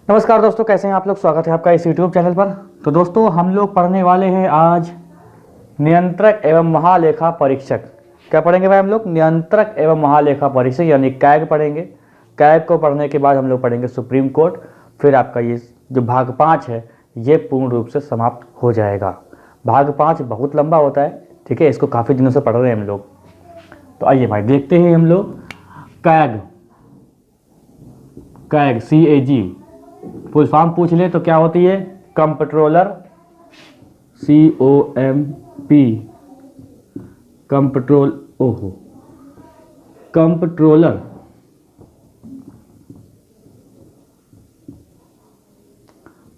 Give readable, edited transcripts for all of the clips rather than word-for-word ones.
नमस्कार दोस्तों, कैसे हैं आप लोग। स्वागत है आपका इस यूट्यूब चैनल पर। तो दोस्तों, हम लोग पढ़ने वाले हैं आज नियंत्रक एवं महालेखा परीक्षक। क्या पढ़ेंगे भाई हम लोग? नियंत्रक एवं महालेखा परीक्षक यानी कैग पढ़ेंगे। कैग को पढ़ने के बाद हम लोग पढ़ेंगे सुप्रीम कोर्ट। फिर आपका ये जो भाग 5 है ये पूर्ण रूप से समाप्त हो जाएगा। भाग 5 बहुत लंबा होता है, ठीक है। इसको काफ़ी दिनों से पढ़ रहे हैं हम लोग। तो आइए भाई देखते हैं हम लोग CAG. CAG CAG full form पूछ ले तो क्या होती है? कंप्ट्रोलर, COMP कंप्ट्रोल ओहो कंप्ट्रोलर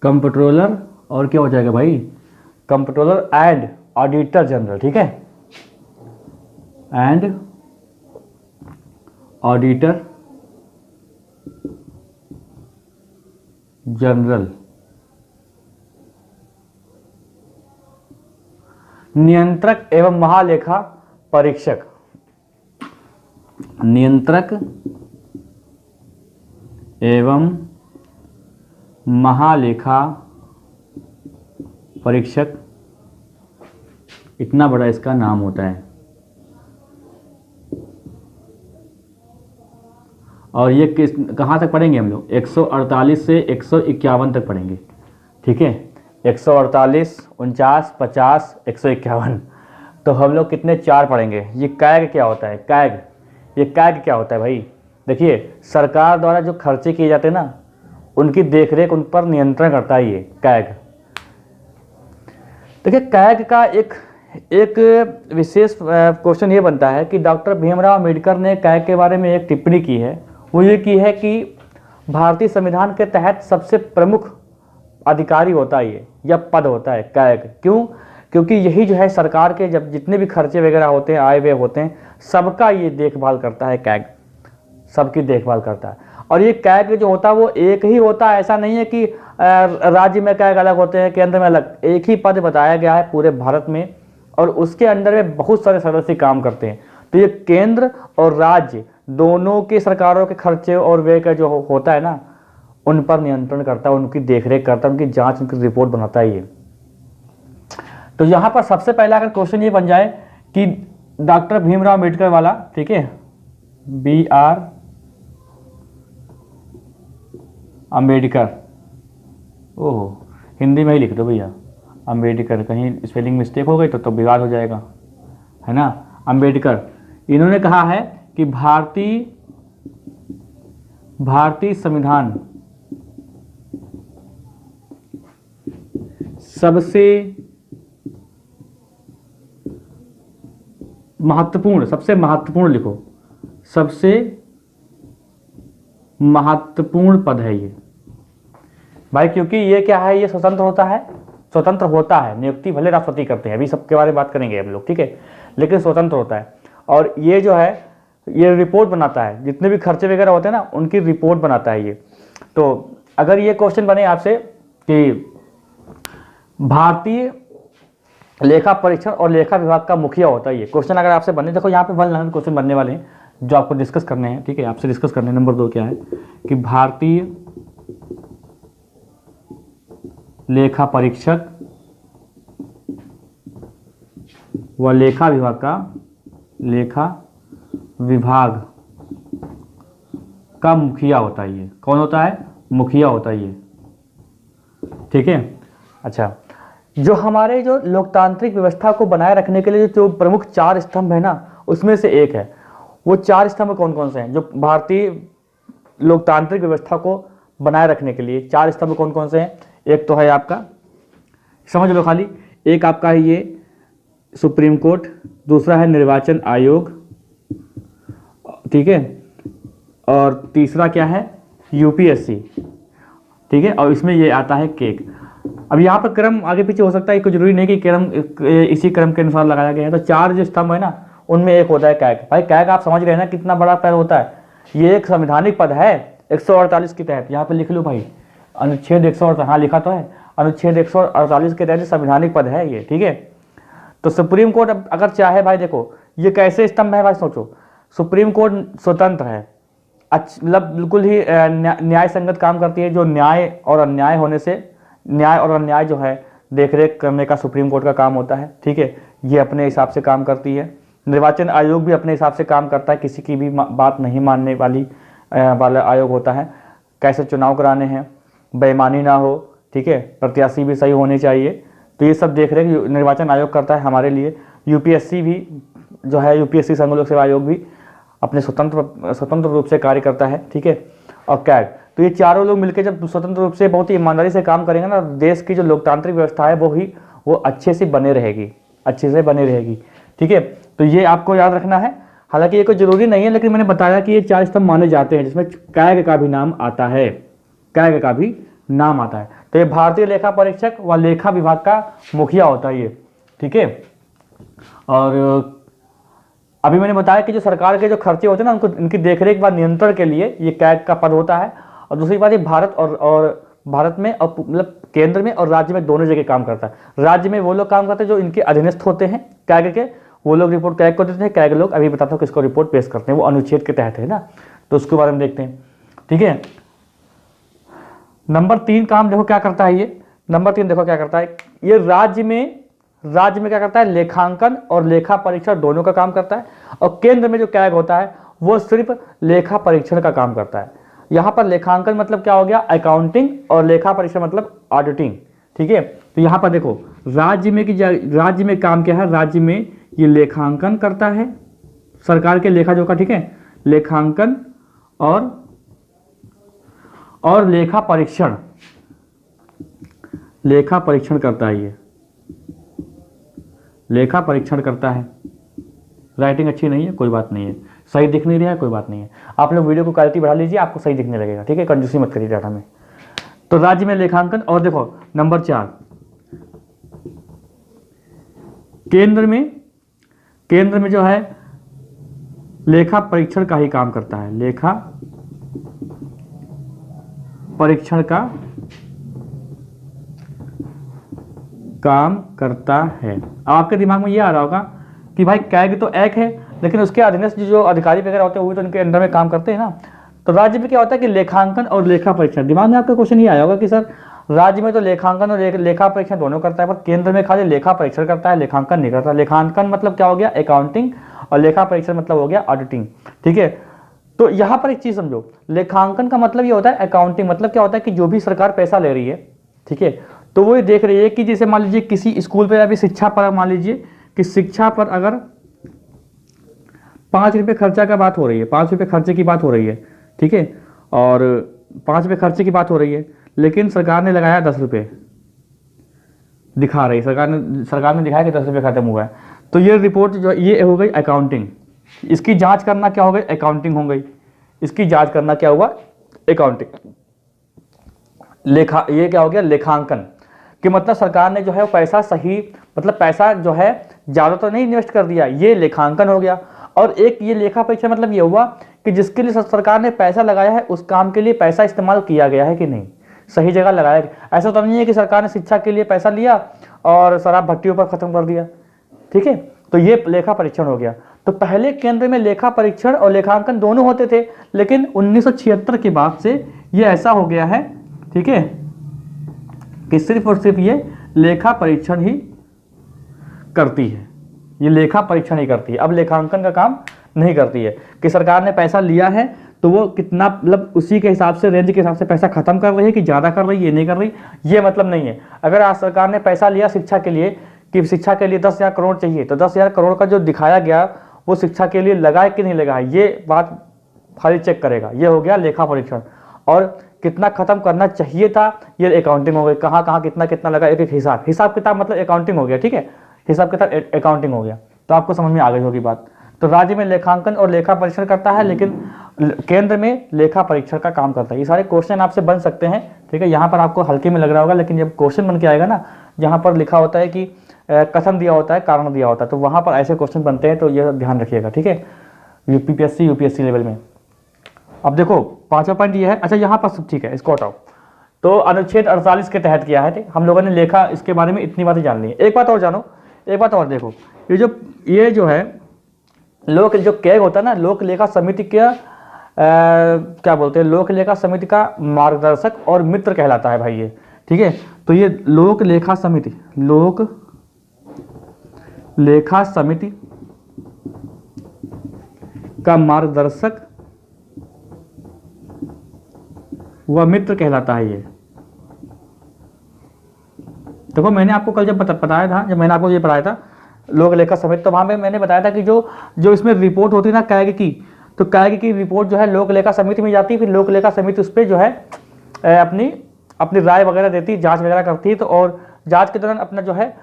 कंप्ट्रोलर और क्या हो जाएगा भाई? कंप्ट्रोलर एंड ऑडिटर जनरल, ठीक है। And auditor general. नियंत्रक एवं महालेखा परीक्षक। नियंत्रक एवं महालेखा परीक्षक, इतना बड़ा इसका नाम होता है। और ये कहाँ तक पढ़ेंगे हम लोग? 148 से 151 तक पढ़ेंगे, ठीक है। 148, 49, 50, 151। तो हम लोग कितने? 4 पढ़ेंगे। ये कैग क्या होता है? कैग, ये कैग क्या होता है भाई? देखिए, सरकार द्वारा जो खर्चे किए जाते हैं ना, उनकी देखरेख, उन पर नियंत्रण करता है ये कैग। देखिए, कैग का एक विशेष क्वेश्चन ये बनता है कि डॉक्टर भीमराव अम्बेडकर ने कैग के बारे में एक टिप्पणी की है। वो ये की है कि भारतीय संविधान के तहत सबसे प्रमुख अधिकारी होता है ये, या पद होता है कैग। क्यों? क्योंकि यही जो है सरकार के जब जितने भी खर्चे वगैरह होते हैं, आय व्यय होते हैं, सबका ये देखभाल करता है कैग, सबकी देखभाल करता है। और ये कैग जो होता है वो एक ही होता है, ऐसा नहीं है कि राज्य में कैग अलग होते हैं, केंद्र में अलग। एक ही पद बताया गया है पूरे भारत में, और उसके अंडर में बहुत सारे सदस्य काम करते हैं। तो ये केंद्र और राज्य दोनों की सरकारों के खर्चे और व्यय का जो होता है ना, उन पर नियंत्रण करता है, उनकी देखरेख करता है, उनकी जांच, उनकी रिपोर्ट बनाता है ये। तो यहाँ पर सबसे पहला अगर क्वेश्चन ये बन जाए कि डॉक्टर भीमराव अम्बेडकर वाला, ठीक है, BR अम्बेडकर, ओहो हिंदी में ही लिख दो भैया अम्बेडकर, कहीं स्पेलिंग मिस्टेक हो गई तो विवाद हो जाएगा, है ना। अम्बेडकर, इन्होंने कहा है कि भारतीय संविधान सबसे महत्वपूर्ण लिखो, सबसे महत्वपूर्ण पद है ये भाई। क्योंकि ये क्या है? ये स्वतंत्र होता है। नियुक्ति भले राष्ट्रपति करते हैं, अभी सबके बारे में बात करेंगे हम लोग, ठीक है, लेकिन स्वतंत्र होता है। और ये जो है ये रिपोर्ट बनाता है, जितने भी खर्चे वगैरह होते हैं ना, उनकी रिपोर्ट बनाता है ये। तो अगर ये क्वेश्चन बने आपसे कि भारतीय लेखा परीक्षण और लेखा विभाग का मुखिया होता है ये क्वेश्चन, अगर आपसे बने, देखो यहाँ पे 1 लाइन क्वेश्चन बनने वाले हैं जो आपको डिस्कस करने हैं, ठीक है, आपसे डिस्कस करने। नंबर 2 क्या है कि भारतीय लेखा परीक्षक व लेखा विभाग का मुखिया होता है ये। कौन होता है? मुखिया होता है ये, ठीक है। अच्छा, जो हमारे जो लोकतांत्रिक व्यवस्था को बनाए रखने के लिए जो प्रमुख 4 स्तंभ है ना, उसमें से एक है। वो 4 स्तंभ कौन कौन से हैं जो भारतीय लोकतांत्रिक व्यवस्था को बनाए रखने के लिए? 4 स्तंभ कौन कौन से हैं? एक तो है आपका, समझ लो खाली, एक आपका है ये सुप्रीम कोर्ट, दूसरा है निर्वाचन आयोग, ठीक है, और तीसरा क्या है? UPSC, ठीक है। और इसमें ये आता है केक। अब यहाँ पर क्रम आगे पीछे हो सकता है, कोई जरूरी नहीं कि क्रम इसी क्रम के अनुसार लगाया गया है। तो 4 जो स्तंभ है ना, उनमें एक होता है कैग। भाई कैग आप समझ रहे हैं ना कितना बड़ा पैर होता है? ये एक संवैधानिक पद है 148 के तहत। यहाँ पे लिख लो भाई, अनुच्छेद 148, हाँ लिखा तो है, अनुच्छेद 148 के तहत संवैधानिक पद है ये, ठीक है। तो सुप्रीम कोर्ट अगर चाहे, भाई देखो ये कैसे स्तंभ है भाई, सोचो। सुप्रीम कोर्ट स्वतंत्र है, मतलब बिल्कुल ही न्याय संगत काम करती है, जो न्याय और अन्याय होने से, न्याय और अन्याय जो है देख रेख करने का सुप्रीम कोर्ट का काम होता है, ठीक है। ये अपने हिसाब से काम करती है। निर्वाचन आयोग भी अपने हिसाब से काम करता है, किसी की भी बात नहीं मानने वाला आयोग होता है। कैसे चुनाव कराने हैं, बेईमानी ना हो, ठीक है, प्रत्याशी भी सही होने चाहिए, तो ये सब देख रेख निर्वाचन आयोग करता है हमारे लिए। यूपीएससी भी जो है, यूपीएससी संघ लोक सेवा आयोग भी अपने स्वतंत्र रूप से कार्य करता है, ठीक है। और कैग, तो ये चारों लोग मिलकर जब स्वतंत्र रूप से बहुत ही ईमानदारी से काम करेंगे ना, देश की जो लोकतांत्रिक व्यवस्था है वो अच्छे से बने रहेगी, अच्छे से बनी रहेगी, ठीक है। तो ये आपको याद रखना है। हालांकि ये कोई जरूरी नहीं है, लेकिन मैंने बताया कि ये 4 स्तंभ माने जाते हैं, जिसमें कैग का भी नाम आता है, कैग का भी नाम आता है। तो ये भारतीय लेखा परीक्षक व लेखा विभाग का मुखिया होता है ये, ठीक है। और अभी मैंने बताया कि जो सरकार के जो खर्चे होते हैं ना, उनको इनकी देखरेख व नियंत्रण के लिए ये कैग का पद होता है। और दूसरी बात, ये भारत और भारत में और मतलब केंद्र में और राज्य में दोनों जगह काम करता है। राज्य में वो लोग काम करते हैं जो इनके अधीनस्थ होते हैं कैग के, वो लोग रिपोर्ट कैग को देते हैं। कैग लोग अभी बताता हूँ किसको रिपोर्ट पेश करते हैं, वो अनुच्छेद के तहत है ना, तो उसके बारे में देखते हैं, ठीक है। नंबर 3 काम देखो क्या करता है ये, नंबर 3 देखो क्या करता है ये, राज्य में क्या करता है, लेखांकन और लेखा परीक्षण दोनों का काम करता है। और केंद्र में जो कैग होता है वो सिर्फ लेखा परीक्षण का काम करता है। यहाँ पर लेखांकन मतलब क्या हो गया, अकाउंटिंग, और लेखा परीक्षण मतलब ऑडिटिंग, ठीक है। तो यहाँ पर देखो राज्य में काम क्या है, राज्य में ये लेखांकन करता है, सरकार के लेखा जोखा, ठीक है, लेखांकन और लेखा परीक्षण करता है, ये लेखा परीक्षण करता है। राइटिंग अच्छी नहीं है, कोई बात नहीं है, सही दिख नहीं रहा है, कोई बात नहीं है, आप लोग वीडियो को क्वालिटी बढ़ा लीजिए, आपको सही दिखने लगेगा, ठीक है, कंजूसी मत करिए डाटा में। तो राज्य में लेखांकन, और देखो नंबर 4 केंद्र में जो है लेखा परीक्षण का ही काम करता है, लेखा परीक्षण का काम करता है। अब आपके दिमाग में ये आ रहा होगा कि भाई कैग तो एक है, लेकिन उसके अधीनस्थ जो अधिकारी वगैरह होते हैं वो तो उनके अंडर में काम करते हैं ना। तो राज्य में क्या होता है कि लेखांकन और लेखा परीक्षण, दिमाग में आपका क्वेश्चन ये आया होगा कि सर राज्य में तो लेखांकन और लेखा परीक्षण दोनों करता है, पर केंद्र में खाली लेखा परीक्षण करता है, लेखांकन नहीं करता। लेखांकन मतलब क्या हो गया, अकाउंटिंग, और लेखा परीक्षण मतलब हो गया ऑडिटिंग, ठीक है। तो यहाँ पर एक चीज समझो, लेखांकन का मतलब ये होता है, अकाउंटिंग मतलब क्या होता है कि जो भी सरकार पैसा ले रही है, ठीक है, तो वो ये देख रही है कि जैसे मान लीजिए किसी स्कूल पे अभी शिक्षा पर, मान लीजिए कि शिक्षा पर अगर 5 रुपये खर्चा का बात हो रही है, 5 रुपये खर्चे की बात हो रही है, ठीक है, और 5 रुपये खर्चे की बात हो रही है, लेकिन सरकार ने लगाया 10 रुपये दिखा रही, सरकार ने दिखाया कि 10 रुपये खत्म हुआ है, तो ये रिपोर्ट जो ये हो गई अकाउंटिंग। इसकी जांच करना क्या हो गई, अकाउंटिंग हो गई। इसकी जांच करना क्या हुआ, अकाउंटिंग। लेखा, ये क्या हो गया, लेखांकन, कि मतलब सरकार ने जो है पैसा सही, मतलब पैसा जो है ज़्यादा तो नहीं इन्वेस्ट कर दिया, ये लेखांकन हो गया। और एक ये लेखा परीक्षण मतलब ये हुआ कि जिसके लिए सरकार ने पैसा लगाया है उस काम के लिए पैसा इस्तेमाल किया गया है कि नहीं, सही जगह लगाया। ऐसा तो नहीं है कि सरकार ने शिक्षा के लिए पैसा लिया और शराब भट्टियों पर खत्म कर दिया, ठीक है। तो ये लेखा परीक्षण हो गया। तो पहले केंद्र में लेखा परीक्षण और लेखांकन दोनों होते थे, लेकिन 1976 के बाद से ये ऐसा हो गया है, ठीक है, कि सिर्फ और सिर्फ ये लेखा परीक्षण ही करती है, ये लेखा परीक्षण ही करती है। अब लेखांकन का काम नहीं करती है कि सरकार ने पैसा लिया है तो वो कितना, मतलब उसी के हिसाब से, रेंज के हिसाब से पैसा खत्म कर रही है कि ज़्यादा कर रही है, ये नहीं कर रही, ये मतलब नहीं है। अगर आज सरकार ने पैसा लिया शिक्षा के लिए कि शिक्षा के लिए 10,000 करोड़ चाहिए, तो 10,000 करोड़ का जो दिखाया गया वो शिक्षा के लिए लगा है कि नहीं लगा है, ये बात खाली चेक करेगा। ये हो गया लेखा परीक्षण। और कितना खत्म करना चाहिए था, ये अकाउंटिंग हो गई, कहाँ कहाँ कितना कितना लगा, एक एक हिसाब किताब मतलब अकाउंटिंग हो गया, ठीक है, हिसाब किताब अकाउंटिंग हो गया। तो आपको समझ में आ गई होगी बात। तो राज्य में लेखांकन और लेखा परीक्षण करता है, लेकिन केंद्र में लेखा परीक्षण का काम करता है। ये सारे क्वेश्चन आपसे बन सकते हैं, ठीक है। यहाँ पर आपको हल्के में लग रहा होगा, लेकिन जब क्वेश्चन बन के आएगा ना, जहाँ पर लिखा होता है कि कथन दिया होता है, कारण दिया होता है, तो वहाँ पर ऐसे क्वेश्चन बनते हैं, तो ये ध्यान रखिएगा, ठीक है, यूपीएससी लेवल में। अब देखो 5वां पॉइंट ये है, अच्छा यहाँ पर सब ठीक है, इसको हटाओ। तो अनुच्छेद 48 के तहत किया है, हम लोगों ने लेखा, इसके बारे में इतनी बातें जान ली है। एक बात और जानो, एक बात और देखो, ये जो है लोक जो कैग होता है ना, लोक लेखा समिति का क्या बोलते हैं, लोक लेखा समिति का मार्गदर्शक और मित्र कहलाता है भाई ये। ठीक है, तो ये लोक लेखा समिति, लोक लेखा समिति का मार्गदर्शक व मित्र कहलाता है ये। देखो मैंने आपको कल जब बताया था, जब मैंने आपको ये पढ़ाया था लोक लेखा समिति, तो वहां पे मैंने बताया था कि जो इसमें रिपोर्ट होती है ना कैग की, तो कैग की रिपोर्ट जो है लोक लेखा समिति में जाती है, फिर लोक लेखा समिति उस पर जो है अपनी राय वगैरह देती है, जांच वगैरह करती है। तो और जांच के दौरान अपना जो है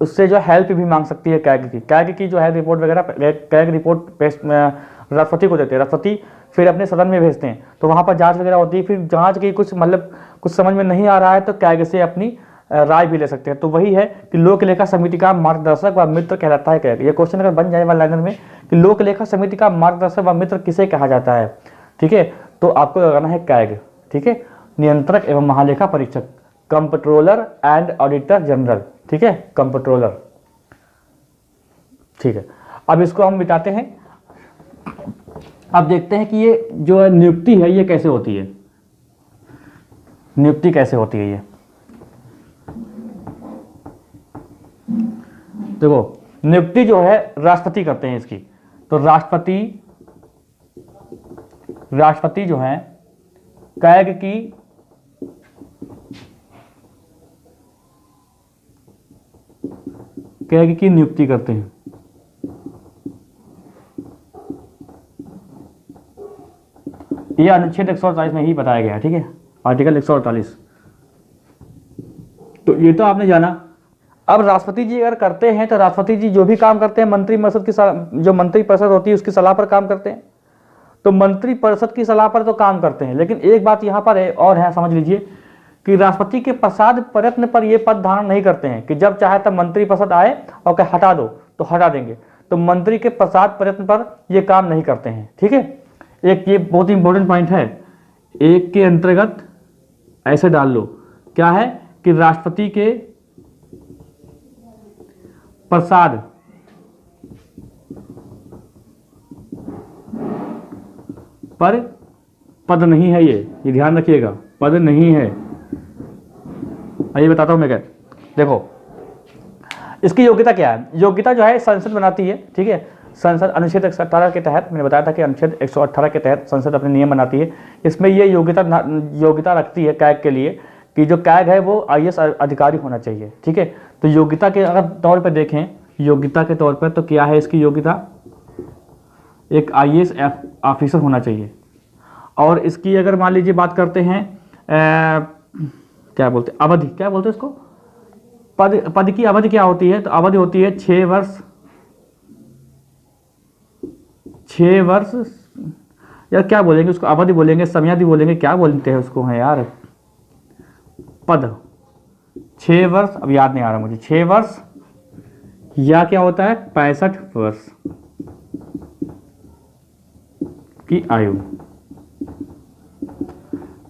उससे जो हेल्प भी मांग सकती है कैग की जो है रिपोर्ट वगैरह, कैग रिपोर्ट राष्ट्रपति को देते हैं, राष्ट्रपति फिर अपने सदन में भेजते हैं, तो वहाँ पर जांच वगैरह होती है। फिर जांच की कुछ समझ में नहीं आ रहा है तो कैग से अपनी राय भी ले सकते हैं। तो वही है कि लोक लेखा समिति का मार्गदर्शक व मित्र कहलाता है कैग। ये क्वेश्चन अगर बन जाए वन लाइनर में कि लोक लेखा समिति का मार्गदर्शक व मित्र किसे कहा जाता है, ठीक है, तो आपको लगाना है कैग। ठीक है, नियंत्रक एवं महालेखा परीक्षक, कंप्ट्रोलर एंड ऑडिटर जनरल। ठीक है, कंप्ट्रोलर। ठीक है, अब इसको हम मिटाते हैं। अब देखते हैं कि ये जो नियुक्ति है ये कैसे होती है, नियुक्ति कैसे होती है ये। देखो नियुक्ति जो है राष्ट्रपति करते हैं इसकी, तो राष्ट्रपति जो है कैग की नियुक्ति करते हैं। ये अनुच्छेद 148 में ही बताया गया है। ठीक है, आर्टिकल 148। तो ये तो आपने जाना। अब राष्ट्रपति जी अगर करते हैं तो राष्ट्रपति जी जो भी काम करते हैं मंत्रिपरिषद की जो मंत्रिपरिषद होती है उसकी सलाह पर काम करते हैं। तो मंत्रिपरिषद की सलाह पर तो काम करते हैं, लेकिन एक बात यहाँ पर है और है, समझ लीजिए कि राष्ट्रपति के प्रसाद प्रयत्न पर ये पद धारण नहीं करते हैं कि जब चाहे तब मंत्रिपरिषद आए और कहे हटा दो तो हटा देंगे। तो मंत्री के प्रसाद प्रयत्न पर ये काम नहीं करते हैं। ठीक है, एक ये बहुत इंपॉर्टेंट पॉइंट है, एक के अंतर्गत ऐसे डाल लो, क्या है कि राष्ट्रपति के प्रसाद पर पद नहीं है, ये ध्यान रखिएगा, पद नहीं है। आइए बताता हूं मैं क्या। देखो इसकी योग्यता क्या है, योग्यता जो है संसद बनाती है। ठीक है, संसद अनुच्छेद 118 के तहत, मैंने बताया था कि अनुच्छेद 118 के तहत संसद अपने नियम बनाती है। इसमें ये योग्यता रखती है कैग के लिए कि जो कैग है वो आईएएस अधिकारी होना चाहिए। ठीक है, तो योग्यता के अगर तौर पर देखें, योग्यता के तौर पर तो क्या है इसकी योग्यता, एक आईएएस ऑफिसर होना चाहिए। और इसकी अगर मान लीजिए बात करते हैं क्या बोलते हैं, अवधि, क्या बोलते हैं इसको, पद की अवधि क्या होती है, तो अवधि होती है 6 वर्ष। 6 वर्ष यार क्या बोलेंगे उसको, अवधि बोलेंगे, समयावधि बोलेंगे, क्या बोलते हैं उसको है यार, पद 6 वर्ष, अब याद नहीं आ रहा मुझे, 6 वर्ष या क्या होता है 65 वर्ष की आयु,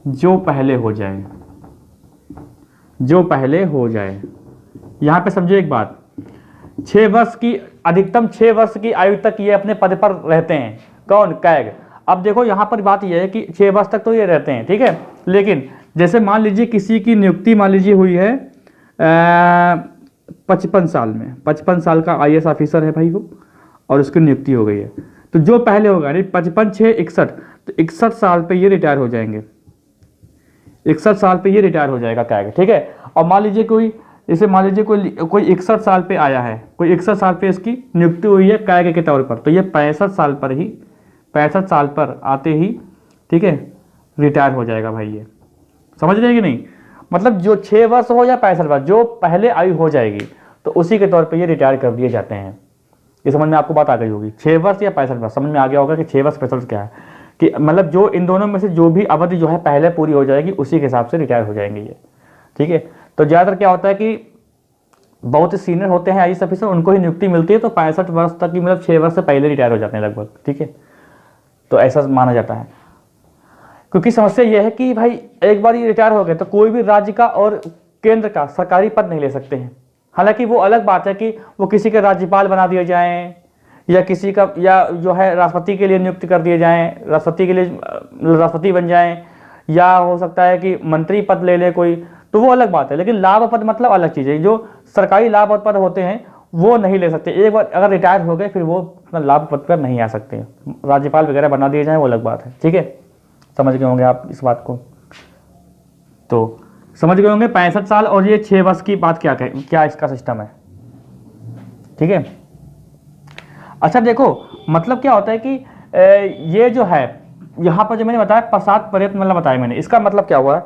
जो पहले हो जाए, जो पहले हो जाए। यहां पे समझो एक बात, 6 वर्ष की, अधिकतम 6 वर्ष की आयु तक ये अपने पद पर रहते हैं। कौन, कैग। अब देखो यहां पर बात यह है कि 6 वर्ष तक तो ये रहते हैं। ठीक है, लेकिन जैसे मान लीजिए किसी की नियुक्ति मान लीजिए हुई है 55 साल में, 55 साल का आईएएस ऑफिसर है भाई वो, और उसकी नियुक्ति हो गई है, तो जो पहले होगा 55 6 61, तो 61 साल पे ये रिटायर हो जाएंगे, 61 साल पे ये रिटायर हो जाएगा कैग। ठीक है, और मान लीजिए कोई, जैसे मान लीजिए कोई 61 साल पे आया है, कोई 61 साल पे इसकी नियुक्ति हुई है कैग के तौर पर, तो ये 65 साल पर ही, 65 साल पर आते ही, ठीक है, रिटायर हो जाएगा भाई। ये समझ रहे हैं कि नहीं, मतलब जो 6 वर्ष हो या 65 वर्ष, जो पहले आयु हो जाएगी तो उसी के तौर पे ये रिटायर कर दिए जाते हैं। ये समझ में आपको बात आ गई होगी, 6 वर्ष या 65 वर्ष, समझ में आ गया होगा कि 6 वर्ष 65 वर्ष क्या है, कि मतलब जो इन दोनों में से जो भी अवधि जो है पहले पूरी हो जाएगी उसी के हिसाब से रिटायर हो जाएंगे ये। ठीक है, तो ज़्यादातर क्या होता है कि बहुत ही सीनियर होते हैं आईएएस ऑफिसर, उनको ही नियुक्ति मिलती है, तो 65 वर्ष तक की, मतलब 6 वर्ष से पहले रिटायर हो जाते हैं लगभग। ठीक है, तो ऐसा माना जाता है, क्योंकि समस्या यह है कि भाई एक बार ये रिटायर हो गए तो कोई भी राज्य का और केंद्र का सरकारी पद नहीं ले सकते हैं। हालांकि वो अलग बात है कि वो किसी के राज्यपाल बना दिए जाएं या किसी का, या जो है राष्ट्रपति के लिए नियुक्त कर दिए जाएं, राष्ट्रपति के लिए राष्ट्रपति बन जाएं, या हो सकता है कि मंत्री पद ले ले कोई, तो वो अलग बात है। लेकिन लाभ पद मतलब अलग चीज़ है। जो सरकारी लाभ पद होते हैं वो नहीं ले सकते, एक बार अगर रिटायर हो गए फिर वो लाभ पद पर नहीं आ सकते। राज्यपाल वगैरह बना दिए जाएं वो अलग बात है, ठीक है। समझ गए होंगे आप इस बात को, तो समझ गए होंगे 65 साल और ये 6 वर्ष की बात क्या इसका सिस्टम है, ठीक है। अच्छा देखो, मतलब क्या होता है कि ये जो है यहाँ पर जो मैंने बताया प्रसाद पर्यत मतलब बताया मैंने, इसका मतलब क्या हुआ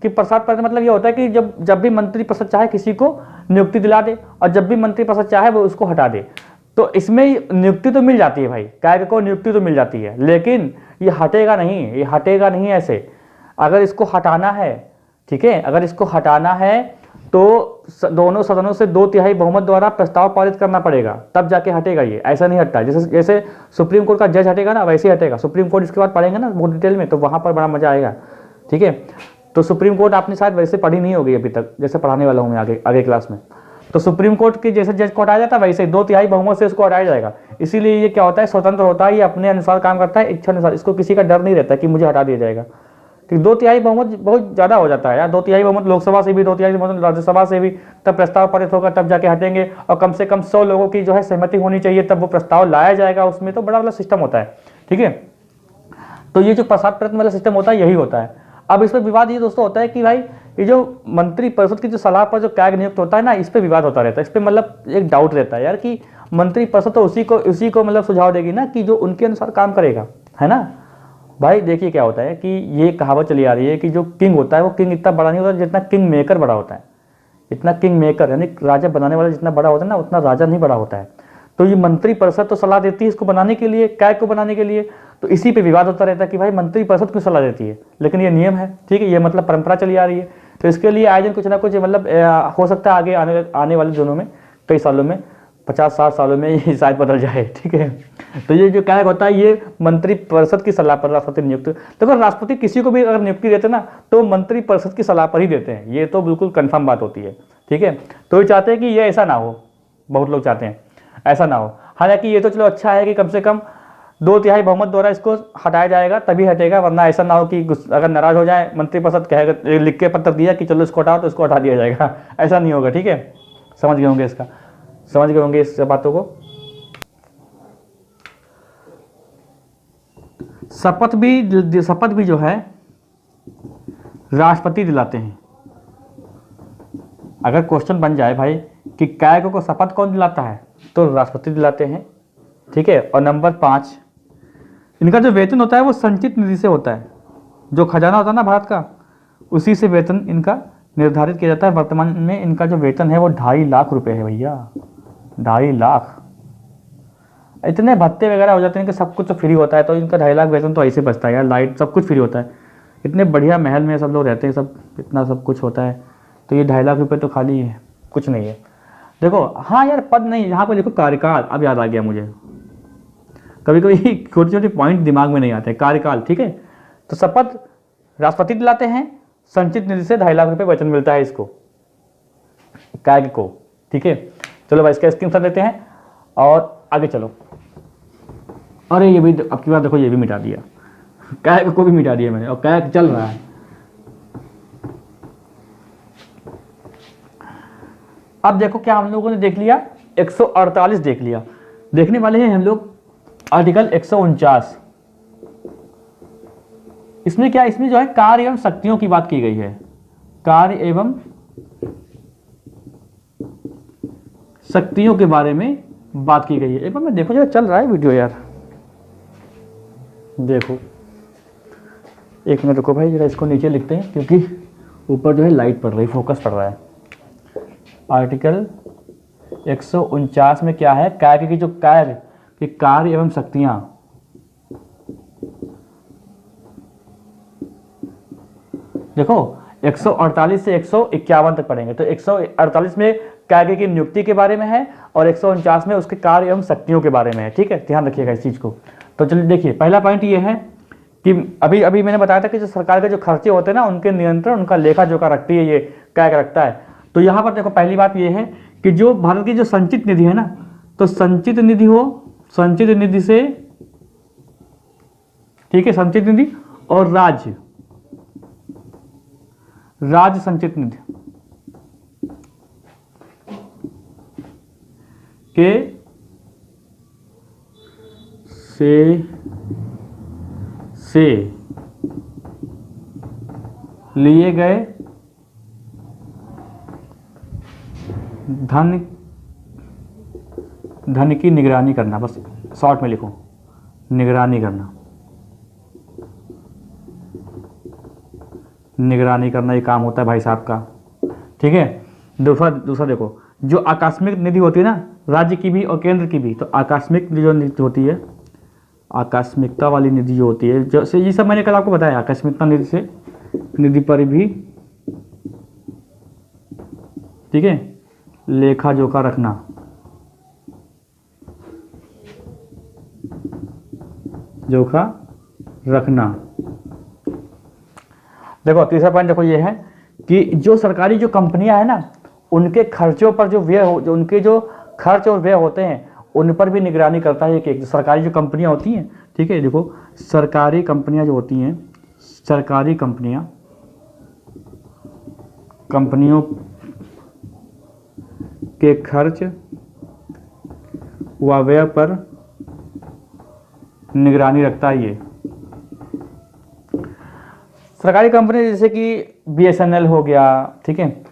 कि प्रसाद पर्यत मतलब ये होता है कि जब भी मंत्री परिषद चाहे किसी को नियुक्ति दिला दे और जब भी मंत्री परिषद चाहे वो उसको हटा दे। तो इसमें नियुक्ति तो मिल जाती है भाई, कार्य को नियुक्ति तो मिल जाती है, लेकिन ये हटेगा नहीं, ये हटेगा नहीं ऐसे। अगर इसको हटाना है, ठीक है, अगर इसको हटाना है तो दोनों सदनों से 2/3 बहुमत द्वारा प्रस्ताव पारित करना पड़ेगा, तब जाके हटेगा ये, ऐसा नहीं हटता। जैसे सुप्रीम कोर्ट का जज हटेगा ना, वैसे ही हटेगा। सुप्रीम कोर्ट इसके बाद पढ़ेंगे ना बहुत डिटेल में, तो वहां पर बड़ा मजा आएगा, ठीक है। तो सुप्रीम कोर्ट आपने शायद वैसे पढ़ी नहीं होगी अभी तक, जैसे पढ़ाने वाला हूँ मैं आगे क्लास में। तो सुप्रीम कोर्ट के जैसे जज को हटाया जाता है वैसे 2/3 बहुमत से उसको हटाया जाएगा। इसीलिए ये क्या होता है, स्वतंत्र होता है, ये अपने अनुसार काम करता है, इच्छा अनुसार। इसको किसी का डर नहीं रहता कि मुझे हटा दिया जाएगा। 2/3 बहुमत बहुत ज़्यादा हो जाता है यार, 2/3 बहुमत लोकसभा से भी, 2/3 बहुमत राज्यसभा से भी, तब प्रस्ताव पारित होगा, तब जाके हटेंगे। और कम से कम 100 लोगों की जो है सहमति होनी चाहिए, तब वो प्रस्ताव लाया जाएगा उसमें। तो बड़ा वाला सिस्टम होता है, ठीक है। तो ये जो प्रसाद पर्यत वाला सिस्टम होता है यही होता है। अब इस पर विवाद ये दोस्तों होता है कि भाई ये जो मंत्री परिषद की जो सलाह पर जो कैग नियुक्त होता है ना, इस पर विवाद होता रहता है। इस पर मतलब एक डाउट रहता है यार कि मंत्री परिषद तो उसी को मतलब सुझाव देगी ना कि जो उनके अनुसार काम करेगा, है ना। भाई देखिए क्या होता है कि ये कहावत चली आ रही है कि जो किंग होता है वो किंग इतना बड़ा नहीं होता जितना किंग मेकर बड़ा होता है। इतना किंग मेकर यानी राजा बनाने वाला जितना बड़ा होता है ना, उतना राजा नहीं बड़ा होता है। तो ये मंत्री परिषद तो सलाह देती है इसको बनाने के लिए, कैग को बनाने के लिए। तो इसी पे विवाद होता रहता है कि भाई मंत्री परिषद क्यों सलाह देती है, लेकिन ये नियम है, ठीक है, ये मतलब परंपरा चली आ रही है। तो इसके लिए आयोजन कुछ ना कुछ मतलब हो सकता है आगे आने वाले दिनों में, कई सालों में, 50-60 सालों में ये शायद बदल जाए, ठीक है। तो ये जो कैग होता है ये मंत्री परिषद की सलाह पर राष्ट्रपति नियुक्त। तो अगर राष्ट्रपति किसी को भी अगर नियुक्ति देते ना तो मंत्री परिषद की सलाह पर ही देते हैं, ये तो बिल्कुल कन्फर्म बात होती है, ठीक है। तो ये चाहते हैं कि ये ऐसा ना हो, बहुत लोग चाहते हैं ऐसा ना हो। हालांकि ये तो चलो अच्छा है कि कम से कम 2/3 बहुमत द्वारा इसको हटाया जाएगा, तभी हटेगा। वरना ऐसा ना हो कि अगर नाराज हो जाए मंत्री परिषद, कहेगा लिख के पत्र दिया कि चलो इसको हटाओ, तो इसको हटा दिया जाएगा, ऐसा नहीं होगा, ठीक है। समझ गए होंगे इसका, समझ गए होंगे इस बातों को। शपथ भी जो है राष्ट्रपति दिलाते हैं। अगर क्वेश्चन बन जाए भाई कि कैग को शपथ कौन दिलाता है, तो राष्ट्रपति दिलाते हैं, ठीक है। और नंबर 5, इनका जो वेतन होता है वो संचित निधि से होता है। जो खजाना होता है ना भारत का, उसी से वेतन इनका निर्धारित किया जाता है। वर्तमान में इनका जो वेतन है वो 2.5 लाख रुपए है भैया, 2.5 लाख। इतने भत्ते वगैरह हो जाते हैं कि सब कुछ तो फ्री होता है, तो इनका 2.5 लाख वेतन तो ऐसे बचता है यार। लाइट सब कुछ फ्री होता है, इतने बढ़िया महल में सब लोग रहते हैं, सब इतना सब कुछ होता है, तो ये 2.5 लाख रुपए तो खाली है, कुछ नहीं है। देखो हाँ यार, पद नहीं, यहाँ पर देखो कार्यकाल, अब याद आ गया मुझे, कभी कभी छोटे छोटे पॉइंट दिमाग में नहीं आते। कार्यकाल, ठीक है। तो शपथ राष्ट्रपति दिलाते हैं, संचित निधि से 2.5 लाख रुपए वेतन मिलता है इसको, कैग को, ठीक है। चलो भाई इसका स्क्रीनशॉट लेते हैं और आगे चलो। अरे ये भी अब की बार देखो, ये भी मिटा दिया, कैग को भी मिटा दिया मैंने, और कैग चल रहा है। अब देखो क्या हम लोगों ने देख लिया, 148 देख लिया। देखने वाले हैं हम लोग आर्टिकल 149। इसमें क्या, इसमें जो है कार्य एवं शक्तियों की बात की गई है, कार्य एवं शक्तियों के बारे में बात की गई है। एक बार मैं देखो जरा, चल रहा है वीडियो यार, देखो एक मिनट रुको भाई, जरा इसको नीचे लिखते हैं क्योंकि ऊपर जो है लाइट पड़ रही, फोकस पड़ रहा है। आर्टिकल 149 में क्या है, कैग की जो कैग की कार्य एवं शक्तियां, देखो 148 से 151 तक पढ़ेंगे। तो 148 में कैग की नियुक्ति के बारे में है और 149 में उसके कार्य एवं शक्तियों के बारे में है, ठीक है। ध्यान रखिएगा इस चीज को। तो चलिए देखिए, पहला पॉइंट ये है कि अभी मैंने बताया था कि जो सरकार के जो खर्चे होते हैं ना, उनके नियंत्रण, उनका लेखा जोखा रखती है ये कैग रखता है। तो यहाँ पर देखो पहली बात ये है कि जो भारत की जो संचित निधि है ना, तो संचित निधि हो, संचित निधि से, ठीक है, संचित निधि और राज्य संचित निधि के से लिए गए धन की निगरानी करना, बस शॉर्ट में लिखो, निगरानी करना। निगरानी करना ये काम होता है भाई साहब का, ठीक है। दूसरा देखो, जो आकस्मिक निधि होती है ना, राज्य की भी और केंद्र की भी, तो आकस्मिक जो निधि होती है, आकस्मिकता वाली निधि जो होती है, जैसे ये सब मैंने कल आपको बताया, आकस्मिकता निधि से निधि पर भी, ठीक है, लेखा जोखा रखना। जोखा रखना। देखो तीसरा पॉइंट देखो, ये है कि जो सरकारी जो कंपनियां है ना, उनके खर्चों पर जो व्यय हो, जो उनके जो खर्च और व्यय होते हैं उन पर भी निगरानी करता है कि सरकारी जो कंपनियां होती हैं, ठीक है। देखो सरकारी कंपनियां जो होती हैं, सरकारी कंपनियों के खर्च व व्यय पर निगरानी रखता है। ये सरकारी कंपनी जैसे कि BSNL हो गया, ठीक है,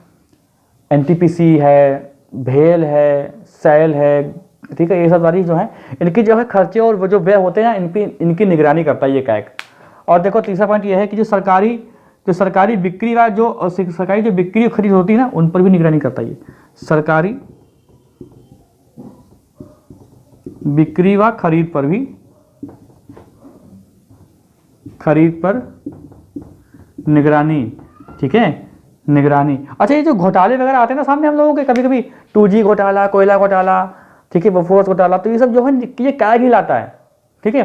NTPC है, भेल है, सेल है, ठीक है, ये सब सारी जो है इनकी जो है खर्चे और वो जो व्यय होते हैं इनकी निगरानी करता है ये कैग। और देखो तीसरा पॉइंट ये है कि जो सरकारी बिक्री का जो सरकारी जो बिक्री खरीद होती है ना, उन पर भी निगरानी करता है ये। सरकारी बिक्री व खरीद पर निगरानी, ठीक है, निगरानी। अच्छा, ये जो घोटाले वगैरह आते हैं ना सामने हम लोगों के, कभी कभी 2G घोटाला, कोयला घोटाला, ठीक है, बोफोर्स घोटाला, तो ये सब जो है ये कैग ही लाता है, ठीक है।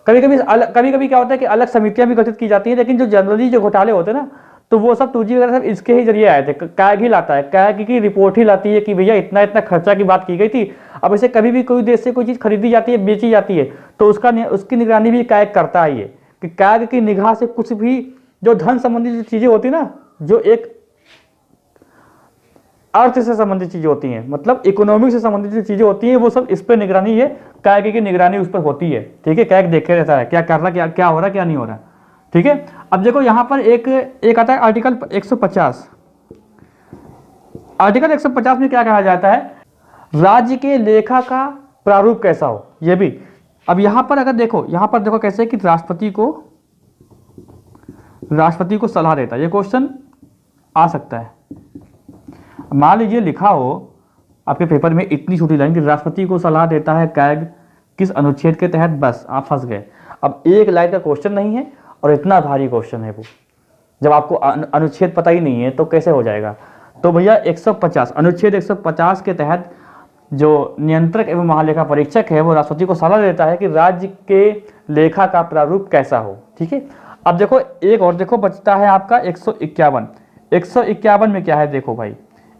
कभी कभी क्या होता है कि अलग समितियां भी गठित की जाती हैं, लेकिन जो जनरली जो घोटाले होते हैं ना, तो वो सब 2G वगैरह सब इसके ही जरिए आए थे। कैग ही लाता है, कैग की रिपोर्ट ही लाती है कि भैया इतना इतना खर्चा की बात की गई थी। अब इसे कभी भी कोई देश से कोई चीज़ खरीदी जाती है, बेची जाती है, तो उसकी निगरानी भी कैग करता है। ये कि कैग की निगाह से कुछ भी जो धन संबंधी जो चीज़ें होती है ना, जो एक अर्थ से संबंधित चीज़ें होती हैं, मतलब इकोनॉमिक से संबंधित जो चीज़ें होती हैं, वो सब इस पर निगरानी है, कैग की निगरानी उस पर होती है, ठीक है। कैग देखे रहता है क्या कर रहा, क्या हो रहा, क्या नहीं हो रहा, ठीक है। अब देखो यहाँ पर एक आता है आर्टिकल 150। आर्टिकल 150 में क्या कहा जाता है, राज्य के लेखा का प्रारूप कैसा हो, ये भी। अब यहाँ पर अगर देखो, यहाँ पर देखो कैसे कि राष्ट्रपति को सलाह देता है, ये क्वेश्चन आ सकता है। मान लीजिए लिखा हो आपके पेपर में इतनी छोटी लाइन कि राष्ट्रपति को सलाह देता है कैग किस अनुच्छेद के तहत, बस आप फंस गए। अब एक लाइन का क्वेश्चन नहीं है और इतना भारी क्वेश्चन है वो, जब आपको अनुच्छेद पता ही नहीं है तो कैसे हो जाएगा। तो भैया 150 अनुच्छेद 150 के तहत जो नियंत्रक एवं महालेखा परीक्षक है वो राष्ट्रपति को सलाह देता है कि राज्य के लेखा का प्रारूप कैसा हो, ठीक है। अब देखो एक और देखो बचता है आपका 151। 151 में क्या है देखो भाई,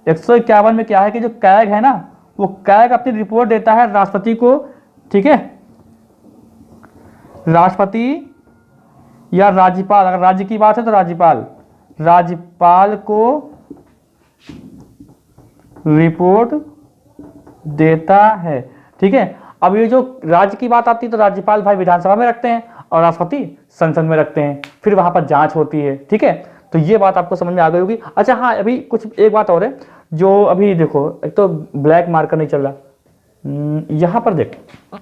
151 में क्या है कि जो कैग है ना, वो कैग अपनी रिपोर्ट देता है राष्ट्रपति को, ठीक है। राष्ट्रपति या राज्यपाल, अगर राज्य की बात है तो राज्यपाल को रिपोर्ट देता है, ठीक है। अब ये जो राज्य की बात आती है तो राज्यपाल भाई विधानसभा में रखते हैं और राष्ट्रपति संसद में रखते हैं, फिर वहां पर जांच होती है, ठीक है। तो ये बात आपको समझ में आ गई होगी। अच्छा हाँ, अभी कुछ एक बात और है जो अभी देखो, एक तो ब्लैक मार्कर नहीं चल रहा, यहां पर देखो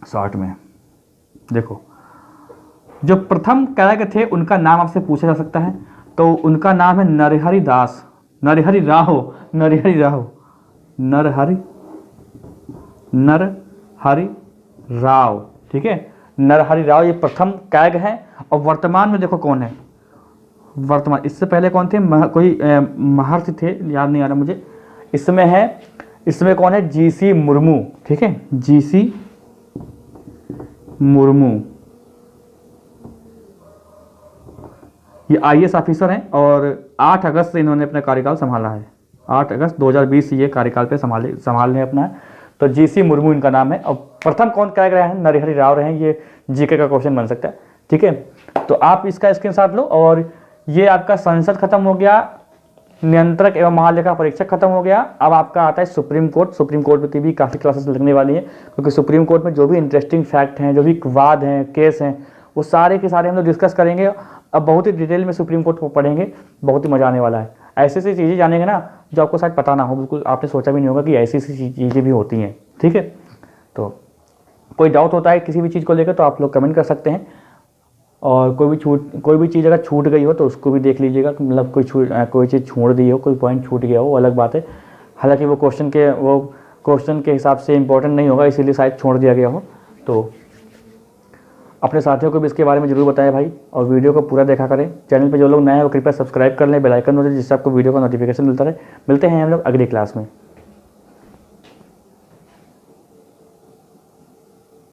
शॉर्ट में देखो, जो प्रथम कैग थे उनका नाम आपसे पूछा जा सकता है, तो उनका नाम है नरहरि राव, ठीक है। नरहरि राव ये प्रथम कैग है। और वर्तमान में देखो कौन है, वर्तमान इससे पहले कौन थे, कोई महर्षि थे, याद नहीं आ रहा मुझे। इसमें कौन है, GC मुर्मू, ठीक है, GC मुर्मू, ये IAS ऑफिसर हैं और 8 अगस्त से इन्होंने अपना कार्यकाल संभाला है। 8 अगस्त 2020 से ये कार्यकाल पे संभाले अपना है। तो जीसी मुर्मू इनका नाम है। और प्रथम कौन क्या रहे हैं? नरहरि राव रहे हैं। ये जीके का क्वेश्चन बन सकता है, ठीक है। तो आप इसका स्क्रीनशॉट लो। और ये आपका संसद खत्म हो गया, नियंत्रक एवं महालेखा परीक्षक खत्म हो गया। अब आपका आता है सुप्रीम कोर्ट। सुप्रीम कोर्ट में भी काफ़ी क्लासेस लगने वाली हैं, क्योंकि सुप्रीम कोर्ट में जो भी इंटरेस्टिंग फैक्ट हैं, जो भी वाद हैं, केस हैं, वो सारे के सारे हम लोग डिस्कस करेंगे। अब बहुत ही डिटेल में सुप्रीम कोर्ट को पढ़ेंगे, बहुत ही मज़ा आने वाला है। ऐसी ऐसी चीज़ें जानेंगे ना जो आपको शायद पता ना हो, बिल्कुल आपने सोचा भी नहीं होगा कि ऐसी ऐसी चीज़ें भी होती हैं, ठीक है। तो कोई डाउट होता है किसी भी चीज़ को लेकर तो आप लोग कमेंट कर सकते हैं। और कोई भी चीज़ अगर छूट गई हो तो उसको भी देख लीजिएगा, मतलब कोई चीज़ छोड़ दी हो, कोई पॉइंट छूट गया हो, अलग बात है। हालांकि वो क्वेश्चन के हिसाब से इंपॉर्टेंट नहीं होगा, इसीलिए शायद छोड़ दिया गया हो। तो अपने साथियों को भी इसके बारे में जरूर बताएं भाई, और वीडियो को पूरा देखा करें। चैनल पे जो लोग नए हैं वो कृपया सब्सक्राइब कर लें, बेल आइकन हो जाए, जिससे आपको वीडियो का नोटिफिकेशन मिलता रहे। मिलते हैं हम लोग अगली क्लास में।